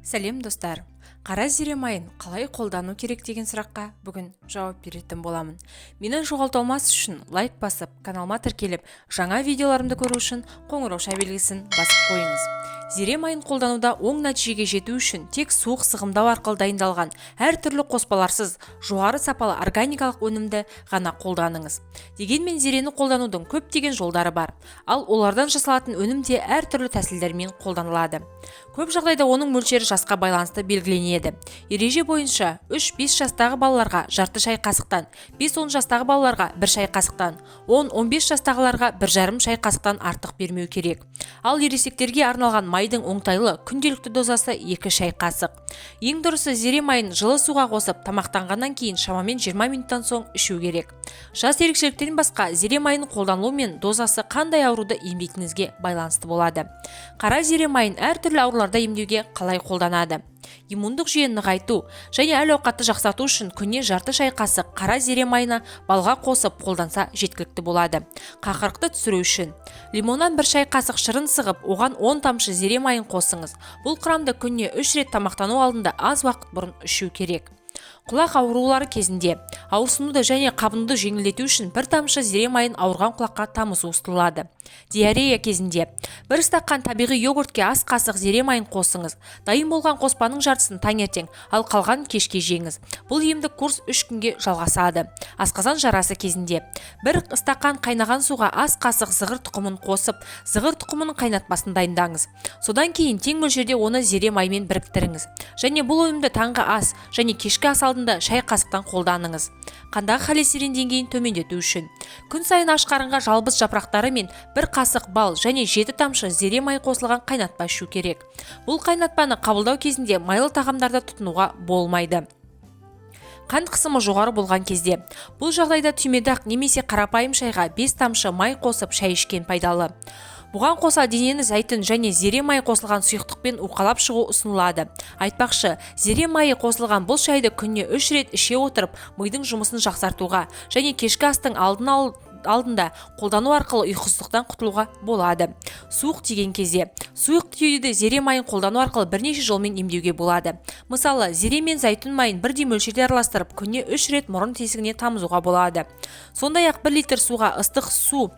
Сәлем достар. Қара зере майын қалай қолдану керек деген сұраққа бүгін жауап беретін боламын. Мені жоғалтпас үшін лайк басып, каналыма тіркеліп, жаңа видеоларымды көру үшін қоңырау белгісін басып қойыңыз. Зере майын қолдануда оң нәтижеге жету үшін тек суық сығымдау арқылы дайындалған әртүрлі қоспаларсыз жоғары сапалы органикалық өнімді ғана қолданыңыз. Дегенмен зерені қолданудың көптеген жолдары бар, ал олардан жасалатын өнім де әртүрлі тәсілдермен қолданылады. Көп жағдайда оның мөлшері жасқа байланысты белгіленеді. Ереже бойынша 3-5 жастағы балаларға жарты шай қасықтан, 5-10 жастағы балаларға 1 шай қасықтан, 10-15 жастағыларға 1,5 шай қасықтан артық бермеу керек. Ал ересектерге арналған майдың оңтайлы күнделікті дозасы 2 шай қасық. Ең дұрысы зере майын жылы суға қосып, тамақтанғаннан кейін шамамен 20 минуттан соң ішу керек. Жас ерекшеліктерінен басқа зере майын қолданылу мен дозасы қандай ауруды емдейтініңізге байланысты болады. Қара зере майын әртүрлі ауруларды емдеуге қалай қолданады? Иммундық жүйені нығайту және әл-ауқатты жақсарту үшін күніне жарты шай қасық қара зере майына балға қосып қолданса жеткілікті болады. Қақырықты түсіру үшін лимоннан 1 шай қасық шырын сығып, оған 10 тамшы зере майын қосыңыз. Бұл құрамды күніне 3 рет тамақтану алдында аз уақыт бұрын ішу керек. Құлақ аурулары кезінде ауырсынуды және қабынуды жеңілдету үшін 1 тамшы зере майын ауырған құлаққа тамызу ұсынылады. Диарея кезінде 1 стакан табиғи йогуртке ас қасық зере майын қосыңыз. Дайын болған қоспаның жартысын таңертең, ал қалған кешке жеңіз. Бұл емдік курс 3 күнге жалғасады. Асқазан жарасы кезінде 1 стакан қайнаған суға ас қасық зығыр тұқымын қосып, зығыр тұқымының қайнатпасын дайындаңыз. Содан кейін тең мөлшерде оны зере маймен біріктіріңіз. Және бұл өнімді таңғы ас және кешкі ас алдында шай қасықтан қолданыңыз. Қандағы холестерин деңгейін төмендету үшін күн сайын аш қарынға жалбыз жапырақтары мен 1 қасық бал және 7 тамшы зере май қосылған қайнатпа ішу керек. Бұл қайнатпаны қабылдау кезінде майлы тағамдарды тұтынуға болмайды. Қан қысымы жоғары болған кезде бұл жағдайда түймедақ немесе қарапайым шайға 5 тамшы май қосып шай ішкен пайдалы. Бұған қоса денені зәйтүн және зере майы қосылған сұйықтықпен уқалап шығу ұсынылады. Айтпақшы, зере майы қосылған бұл шайды күніне 3 рет іше отырып, мидың жұмысын жақсартуға және кешкі астың алдында қолдану арқылы ұйқысыздықтан құтылуға болады. Суық тиген кезде суық кеудеде зере майын қолдану арқылы бірнеше жолмен емдеуге болады. Мысалы, зере мен зәйтүн майын бірдей мөлшерде араластырып, күніне 3 рет мұрын тесігіне тамызуға болады. Сондай-ақ 1 литр суға ыстық су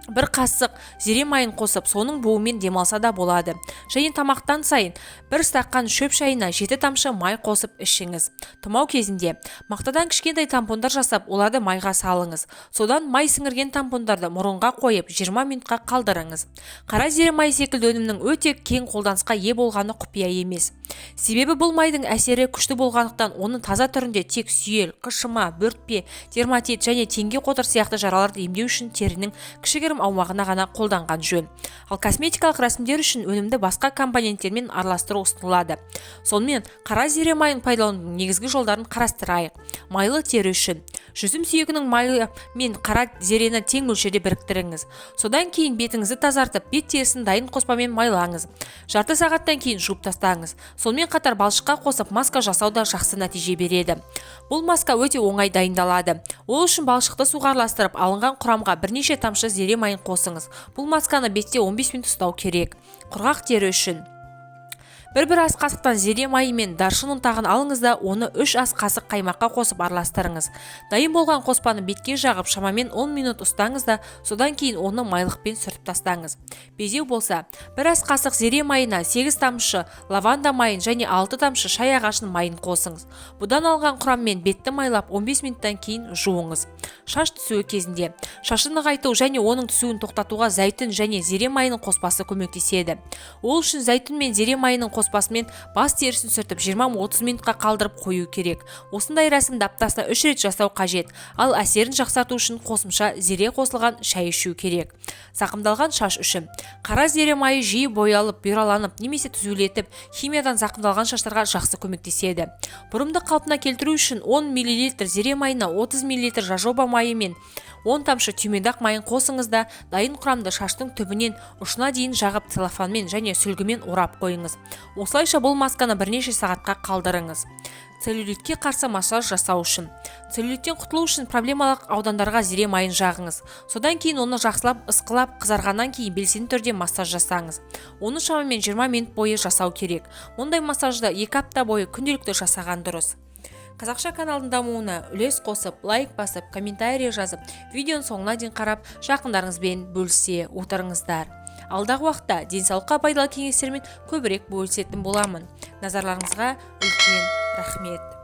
1 қасық зере майын қосып, соның буымен демалса да болады. Және тамақтан сайын 1 стакан шөп шайына 7 тамшы май қосып ішіңіз. Тұмау кезінде мақтадан кішкентай тампондар жасап, оларды майға салыңыз. Содан май сіңірген тампондарды мұрынға қойып 20 минутқа қалдырыңыз. Қара зере майы секілді өнімнің өте кең қолданысқа ие болғаны құпия емес. Себебі бұл майдың әсері күшті болғандықтан оны таза түрінде тек сүйел, қышыма, бөртпе, дерматит және теңге қотыр сияқты жараларды емдеу үшін терінің кішігірім аумағына ғана қолданған жөн. Ал косметикалық рәсімдер үшін өнімді басқа компоненттермен араластыру ұсынылады. Сонымен қара зере майын пайдаланудың негізгі жолдарын қарастырайық. Майлы тері үшін жүзім сүйегінің майы мен қара зерені тең мөлшерде біріктіріңіз. Содан кейін бетіңізді тазартып, бет терісін дайын қоспамен майлаңыз. Жарты сағаттан кейін жуып тастаңыз. Сонымен қатар балшыққа қосып маска жасау да жақсы нәтиже береді. Бұл маска өте оңай дайындалады. Ол үшін балшықты суға араластырып, алынған құрамға бірнеше тамшы зере майын қосыңыз. Бұл масканы бетте 15 минут ұстау керек. Құрғақ тері үшін 1 ас қасықтан зере майы мен даршын ұнтағын алыңыз да оны 3 ас қасық қаймаққа қосып араластырыңыз. Дайын болған қоспаны бетке жағып шамамен 10 минут ұстаңыз да содан кейін оны майлықпен сүртіп тастаңыз. Безеу болса 1 ас қасық зере майына 8 тамшы лаванда майын және 6 тамшы шай ағашының майын қосыңыз. Бұдан алған құраммен бетті майлап 15 минуттан кейін жуыңыз. Шаш түсуі кезінде шашын нығайту және оның түсуін тоқтатуға зәйтүн және зере майының қоспасы көмектеседі. Ол үшін зәйтүн мен зере майының қоспасымен бас терісін сүртіп 20-30 минутқа қалдырып қою керек. Осындай рәсімді аптасына 3 рет жасау қажет. Ал әсерін жақсарту үшін қосымша зере қосылған шай ішу керек. Зақымдалған шаш үшін қара зере майы жиі боялып, бұйраланып немесе түзулетіп, химиядан зақымдалған шаштарға жақсы көмектеседі. Бұрымды қалпына келтіру үшін 10 мл зере майына 30 мл жажоба майы мен 10 тамшы түймедақ майын қосыңыз да дайын құрамды шаштың түбінен ұшына дейін жағып целлофанмен және сүлгімен орап қойыңыз. Осылайша бұл масканы бірнеше сағатқа қалдырыңыз. Целлюлитке қарсы массаж жасау үшін Целлюлиттен құтылу үшін проблемалық аудандарға зере майын жағыңыз. Содан кейін оны жақсылап ысқылап, қызарғаннан кейін белсенді түрде массаж жасаңыз. Оны шамамен 20 минут бойы жасау керек. Мұндай массажды 2 апта бойы күнделікті жасаған дұрыс. Қазақша каналдың дамуына үлес қосып, лайк басып, комментарий жазып, видеоның соңына дейін қарап, жақындарыңызбен бөлісе отырыңыздар. Алдағы уақытта денсаулыққа пайдалы кеңестермен көбірек бөлісетін боламын. Назарларыңызға үлкен рахмет.